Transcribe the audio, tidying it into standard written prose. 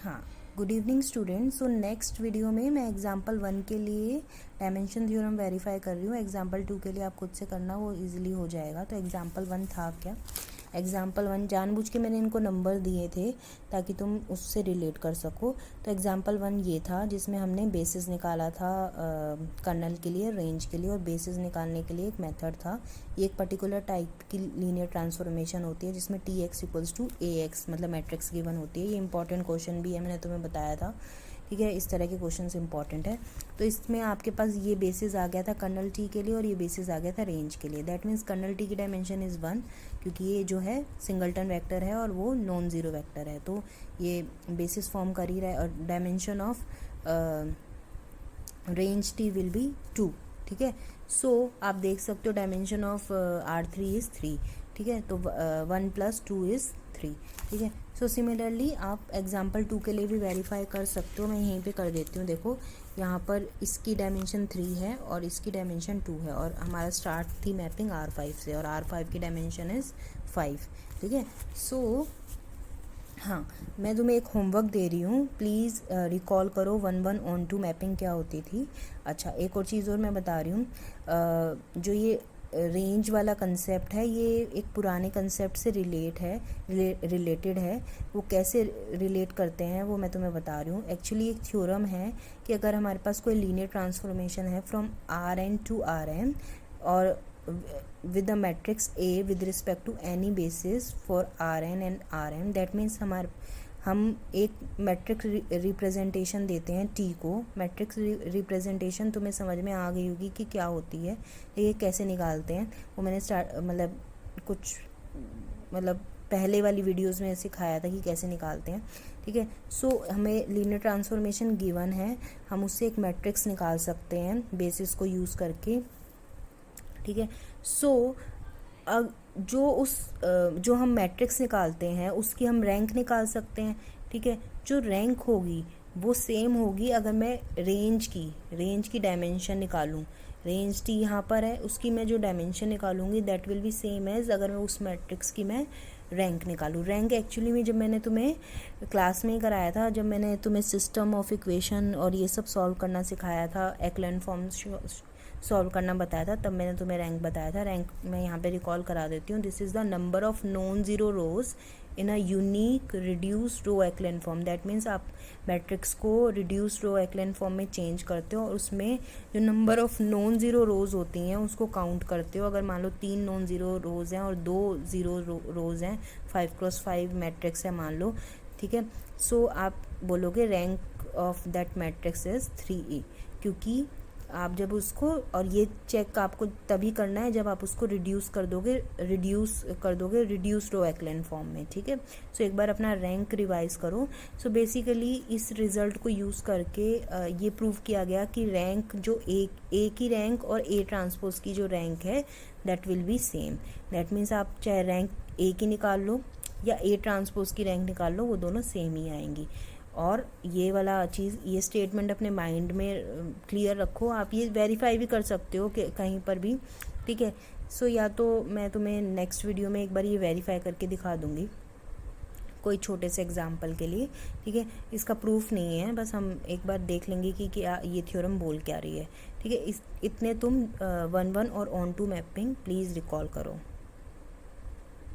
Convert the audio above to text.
हाँ, good evening students. So next video में मैं एग्जांपल 1 के लिए डायमेंशन थ्योरम वेरीफाई कर रही हूँ। एग्जांपल 2 के लिए आप खुद से करना, वो इजीली हो जाएगा। तो एग्जांपल 1 था क्या? एग्जांपल 1 जानबूझ के मैंने इनको नंबर दिए थे ताकि तुम उससे रिलेट कर सको। तो एग्जांपल 1 ये था जिसमें हमने बेसिस निकाला था कर्नल के लिए, रेंज के लिए, और बेसिस निकालने के लिए एक मेथड था। ये एक पर्टिकुलर टाइप की लीनियर ट्रांसफॉर्मेशन होती है जिसमें T X equals to A X मतलब मैट्रिक्स गिवन होती है। ये इंपॉर्टेंट क्वेश्चन भी है, मैंने तुम्हें बताया था। ठीक है, इस तरह के क्वेश्चन इंपॉर्टेंट है। तो इसमें आपके पास ये बेसिस आ गया था कर्नल टी के लिए और ये बेसिस आ गया था रेंज के लिए। दैट मीन्स कर्नल टी की डायमेंशन इज़ 1 क्योंकि ये जो है सिंगलटन वेक्टर है और वो नॉन ज़ीरो वेक्टर है, तो ये बेसिस फॉर्म कर ही रहा है। और dimension of range T will be 2। ठीक है, सो आप देख सकते हो डायमेंशन ऑफ R3 इज़ 3। ठीक है, तो 1 + 2 इज़ 3। ठीक है, सो सिमिलरली आप एग्जाम्पल 2 के लिए भी वेरीफाई कर सकते हो। मैं यहीं पे कर देती हूँ। देखो यहाँ पर इसकी डायमेंशन 3 है और इसकी डायमेंशन 2 है और हमारा स्टार्ट थी मैपिंग R5 से और R5 की डायमेंशन इज़ 5। ठीक है, सो हाँ, मैं तुम्हें एक होमवर्क दे रही हूँ, प्लीज़ रिकॉल करो 1:1:2 मैपिंग क्या होती थी। अच्छा, एक और चीज़ और मैं बता रही हूँ, जो ये रेंज वाला कंसेप्ट है ये एक पुराने कंसेप्ट से रिलेटेड है। वो कैसे रिलेट करते हैं वो मैं तुम्हें बता रही हूँ। एक्चुअली एक थ्योरम है कि अगर हमारे पास कोई लीनियर ट्रांसफॉर्मेशन है फ्रॉम Rn to Rm और with the matrix A with respect to any basis for Rn and Rm, that means हम एक मैट्रिक्स रिप्रेजेंटेशन देते हैं T को। मैट्रिक्स रिप्रेजेंटेशन तुम्हें समझ में आ गई होगी कि क्या होती है, ये कैसे निकालते हैं। वो मैंने पहले वाली वीडियोस में सिखाया था कि कैसे निकालते हैं। ठीक है, सो हमें लीनियर ट्रांसफॉर्मेशन गिवन है, हम उससे एक मैट्रिक्स निकाल सकते हैं बेसिस को यूज़ करके। ठीक है, सो जो हम मैट्रिक्स निकालते हैं उसकी हम रैंक निकाल सकते हैं। ठीक है, जो रैंक होगी वो सेम होगी अगर मैं रेंज की डायमेंशन निकालूं। रेंज टी यहाँ पर है, उसकी मैं जो डायमेंशन निकालूंगी that will be same as अगर मैं उस मैट्रिक्स की मैं रैंक निकालूं। रैंक एक्चुअली में जब मैंने तुम्हें क्लास में ही कराया था, जब मैंने तुम्हें सिस्टम ऑफ इक्वेशन और ये सब सॉल्व करना सिखाया था, एक्लन फॉर्म सॉल्व करना बताया था, तब मैंने तुम्हें रैंक बताया था। रैंक मैं यहाँ पे रिकॉल करा देती हूँ। This is the number of non zero rows in a unique reduced row echelon form. That means आप मैट्रिक्स को रिड्यूस्ड रो एक्लन फॉर्म में चेंज करते हो और उसमें जो number of non zero rows होती हैं उसको काउंट करते हो। अगर मान लो 3 नॉन ज़ीरो रोज हैं और 2 ज़ीरो रोज हैं, 5x5 मैट्रिक्स है मान लो। ठीक है, सो आप बोलोगे rank of that matrix is 3e, क्योंकि आप जब उसको, और ये चेक आपको तभी करना है जब आप उसको रिड्यूस कर दोगे रिड्यूस्ड रो एक्लन फॉर्म में। ठीक है, सो एक बार अपना रैंक रिवाइज करो। सो बेसिकली इस रिजल्ट को यूज़ करके ये प्रूव किया गया कि रैंक जो ए की रैंक और ए ट्रांसपोज की जो रैंक है that will be same. That means आप चाहे रैंक ए की निकाल लो या ए ट्रांसपोज की रैंक निकाल लो, वो दोनों सेम ही आएंगी। और ये वाला चीज़, ये स्टेटमेंट अपने माइंड में क्लियर रखो। आप ये वेरीफाई भी कर सकते हो कि कहीं पर भी। ठीक है, सो या तो मैं तुम्हें नेक्स्ट वीडियो में एक बार ये वेरीफाई करके दिखा दूँगी कोई छोटे से एग्जाम्पल के लिए। ठीक है, इसका प्रूफ नहीं है, बस हम एक बार देख लेंगे कि क्या ये थ्योरम बोल क्या रही है। ठीक है, इतने तुम 1:1 और onto mapping please recall करो।